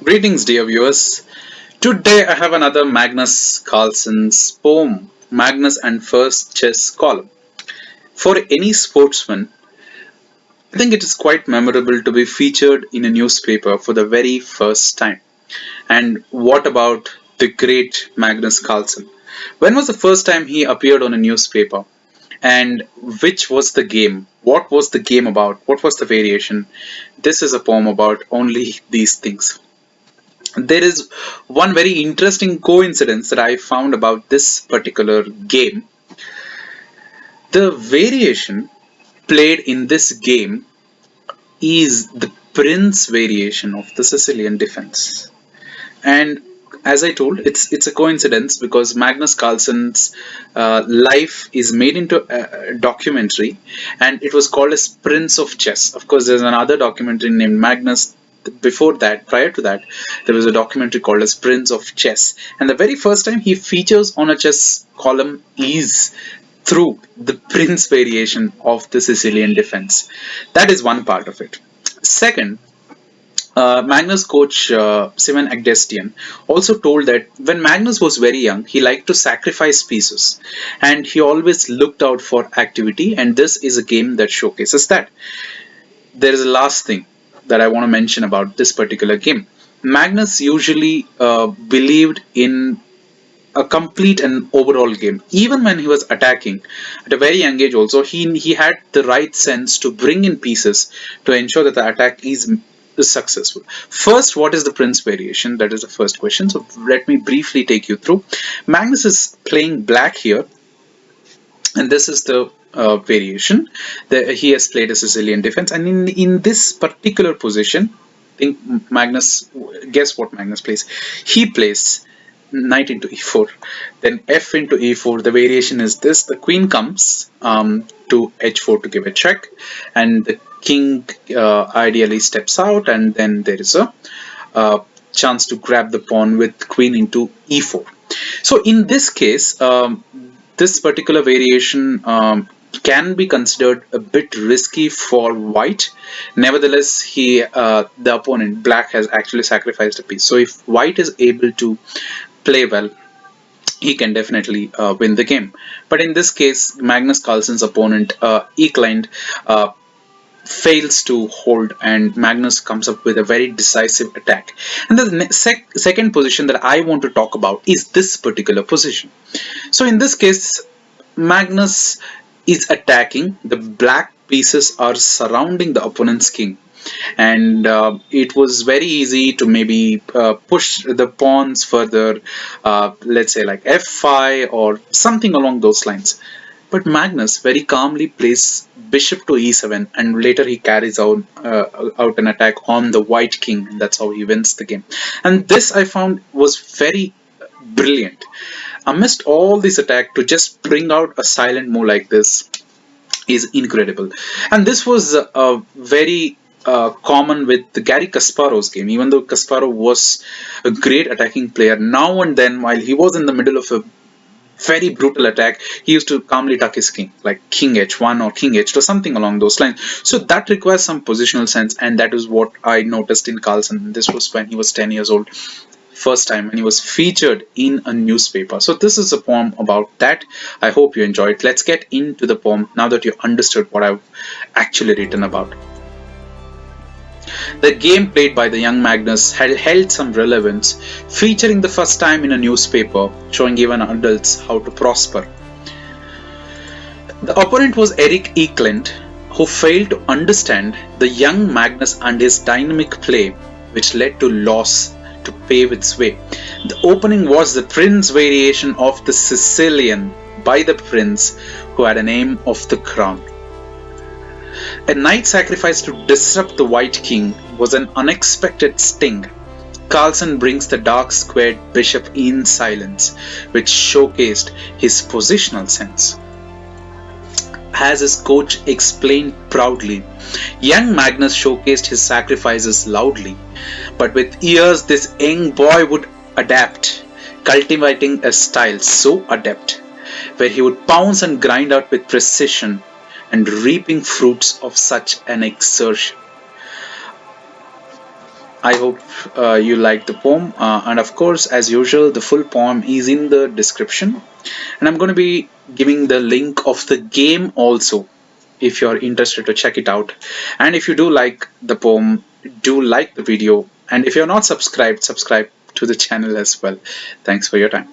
Greetings, dear viewers. Today I have another Magnus Carlsen's poem, Magnus and First Chess Column. For any sportsman, I think it is quite memorable to be featured in a newspaper for the very first time. And what about the great Magnus Carlsen? When was the first time he appeared on a newspaper? And which was the game? What was the game about? What was the variation? This is a poem about only these things. There is one very interesting coincidence that I found about this particular game. The variation played in this game is the Prince Variation of the Sicilian Defense. And as I told, it's a coincidence because Magnus Carlsen's life is made into a documentary, and it was called as Prince of Chess. Of course, there's another documentary named Magnus. Before that, prior to that, there was a documentary called as Prince of Chess, and the very first time he features on a chess column is through the Prince Variation of the Sicilian Defense. That is one part of it. Second, Magnus coach Simon Agdestian also told that when Magnus was very young, he liked to sacrifice pieces and he always looked out for activity, and this is a game that showcases that. There is a last thing that I want to mention about this particular game. Magnus usually believed in a complete and overall game. Even when he was attacking at a very young age, also he had the right sense to bring in pieces to ensure that the attack is successful. First, what is the Prince Variation? That is the first question. So let me briefly take you through. Magnus is playing black here, and this is the variation. He has played a Sicilian Defense, and in this particular position, I think Magnus, guess what Magnus plays? He plays knight into e4, then f into e4. The variation is this: the queen comes to h4 to give a check, and the king ideally steps out, and then there is a chance to grab the pawn with queen into e4. So in this case, this particular variation can be considered a bit risky for white. Nevertheless, the opponent black has actually sacrificed a piece. So if white is able to play well, he can definitely win the game. But in this case, Magnus Carlsen's opponent Eikeland fails to hold, and Magnus comes up with a very decisive attack. And the second position that I want to talk about is this particular position. So in this case, Magnus is attacking. The black pieces are surrounding the opponent's king, and it was very easy to maybe push the pawns further, let's say like f5 or something along those lines. But Magnus very calmly plays bishop to e7, and later he carries out an attack on the white king, and that's how he wins the game. And this I found was very brilliant. Amidst all this attack, to just bring out a silent move like this is incredible. And this was very common with Gary Kasparov's game. Even though Kasparov was a great attacking player, now and then while he was in the middle of a very brutal attack, he used to calmly tuck his king, like king h1 or king h2, something along those lines. So that requires some positional sense, and that is what I noticed in Carlsen. This was when he was 10 years old, first time when he was featured in a newspaper. So this is a poem about that. I hope you enjoyed. Let's get into the poem now that you understood what I've actually written about. The game played by the young Magnus had held some relevance, featuring the first time in a newspaper, showing even adults how to prosper. The opponent was Erik Eikeland, who failed to understand the young Magnus and his dynamic play, which led to loss to pave its way. The opening was the Prince Variation of the Sicilian by the prince, who had an aim of the crown. A knight sacrifice to disrupt the white king was an unexpected sting. Carlsen brings the dark squared bishop in silence, which showcased his positional sense. As his coach explained proudly, young Magnus showcased his sacrifices loudly, but with years this young boy would adapt, cultivating a style so adept, where he would pounce and grind out with precision, and reaping fruits of such an exertion. I hope you like the poem. And of course, as usual, the full poem is in the description. And I'm going to be giving the link of the game also if you're interested to check it out. And if you do like the poem, do like the video. And if you're not subscribed, subscribe to the channel as well. Thanks for your time.